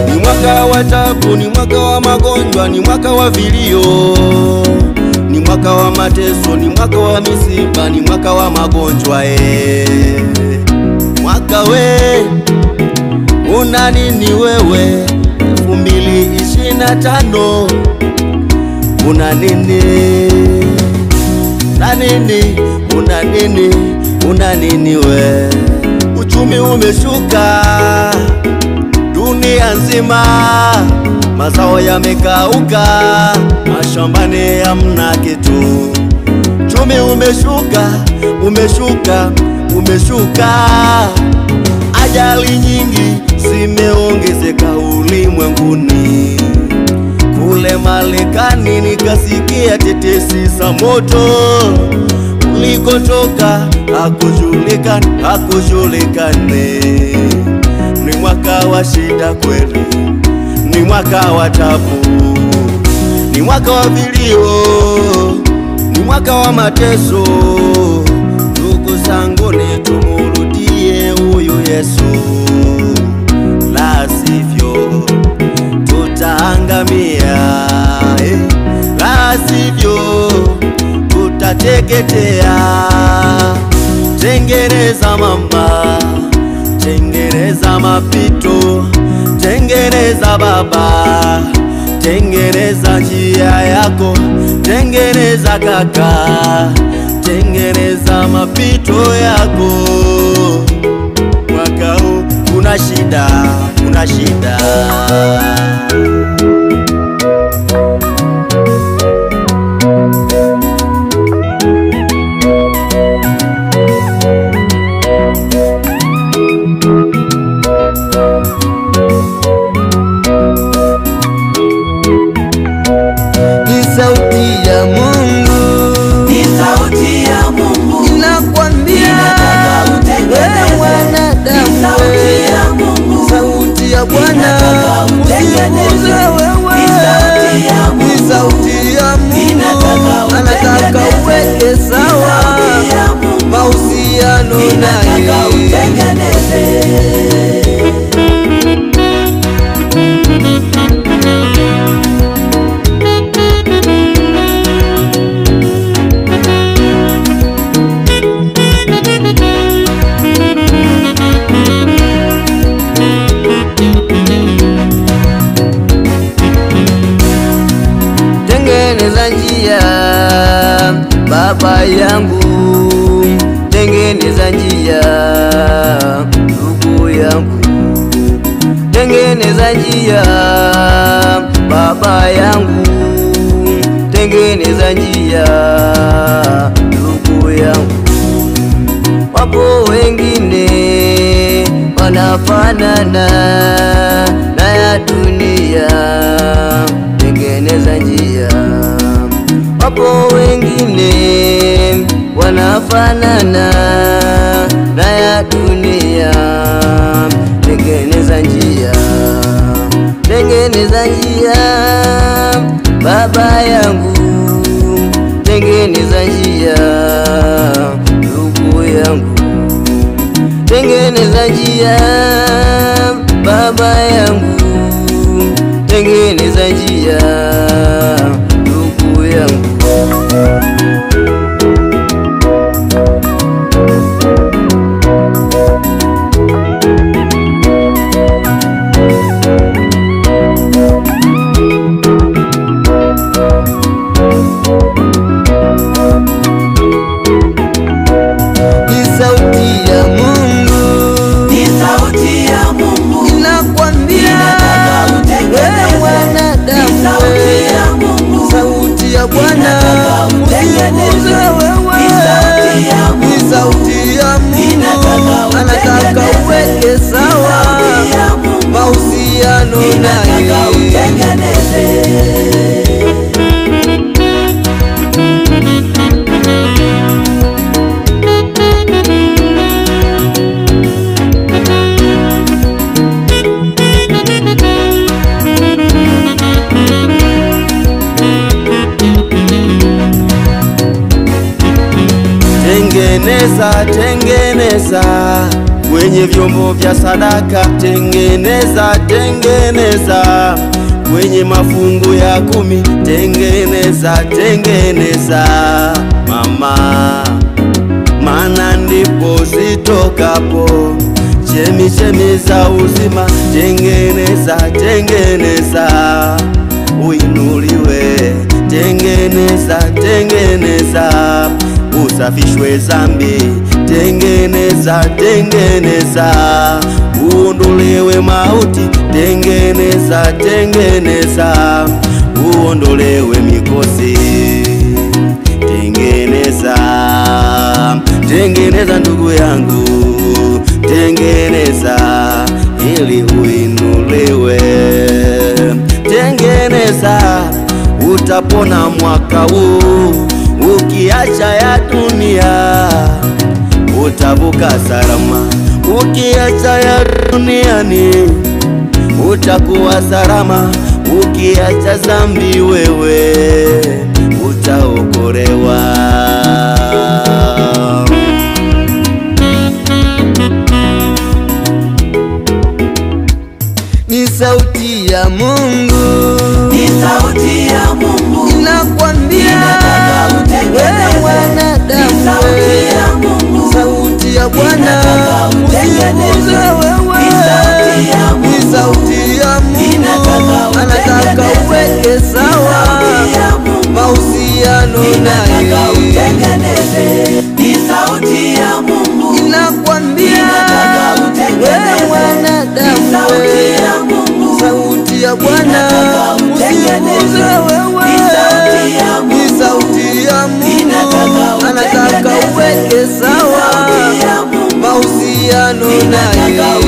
Ni mwaka wa tabu, ni mwaka wa magonjwa, ni mwaka wa vilio, ni mwaka wa mateso, ni mwaka wa misiba, ni mwaka wa magonjwa. Mwaka we una nini wewe? 2025 una nini? Na nini? Una nini? Una nini we? Uchumi umeshuka dunia nzima, mazao yamekauka, mashambani hamna kitu. Uchumi umeshuka, umeshuka, umeshuka. Ajali nyingi zimeongezeka ulimwenguni. Kule Marekani nikasikia tetesi za moto, ulikotoka hakujulikani, hakujulikani. Ni mwaka wa shida kweli, ni mwaka wa tabu, ni mwaka wa vilio, ni mwaka wa mateso. Ndugu zangu ni tumurudie huyu Yesu, la sivyo tutaangamia, la sivyo tutateketea. Tengeneza mama, tengeneza mapito, tengeneza baba, tengeneza njia yako, tengeneza kaka, tengeneza mapito yako. Mwaka huu kuna shida, kuna shida. Sauti ya Mungu, ni sauti ya Mungu inakwambia wewe mwanadamu, ni sauti ya Mungu, sauti ya Bwana usiguze wewe, ni sauti ya Mungu, ni sauti ya Mungu anataka uweke sawa mahusiano naye, utengeneze. Tengeneza njia baba yangu, tengeneza njia ndugu yangu, tengeneza njia baba yangu, tengeneza njia ndugu yangu. Wapo wengine wanafanana na ya dunia, tengeneza njia. Wapo wengine wanafanana na ya dunia, tengeneza njia, tengeneza njia baba yangu, tengeneza njia ndugu yangu, tengeneza njia baba yangu, tengeneza njia ndugu yangu. Ni sauti ya Mungu, ni sauti tengeneza kwenye vyombo vya sadaka, tengeneza kwenye mafungu ya 10, tengeneza mama, maana ndipo zitokapo chemichemi za uzima. Tengeneza uinuliwe, tengeneza usafishwe zambi, tengeneza uondolewe mauti, tengeneza uondolewe mikosi, tengeneza ndugu yangu, tengeneza ili uinuliwe, tengeneza utapona mwaka huu. Ukiacha ya dunia utavuka salama, ukiacha ya duniani utakuwa salama, ukiacha zambi wewe utaokolewa. Ni sauti ya Mungu, ni sauti ya Mungu inakwambia wewe mwanadamu, ni sauti ya Mungu, sauti ya Bwana usipuuze wewe, ni sauti ya Mungu anataka uweke sawa mahusiano naye, ni sauti ya Mungu inakwambia wewe mwanadamu, sauti ya Bwana usipuuze wewe, ni sauti ya Mungu anataka uweke sawa mahusiano naye.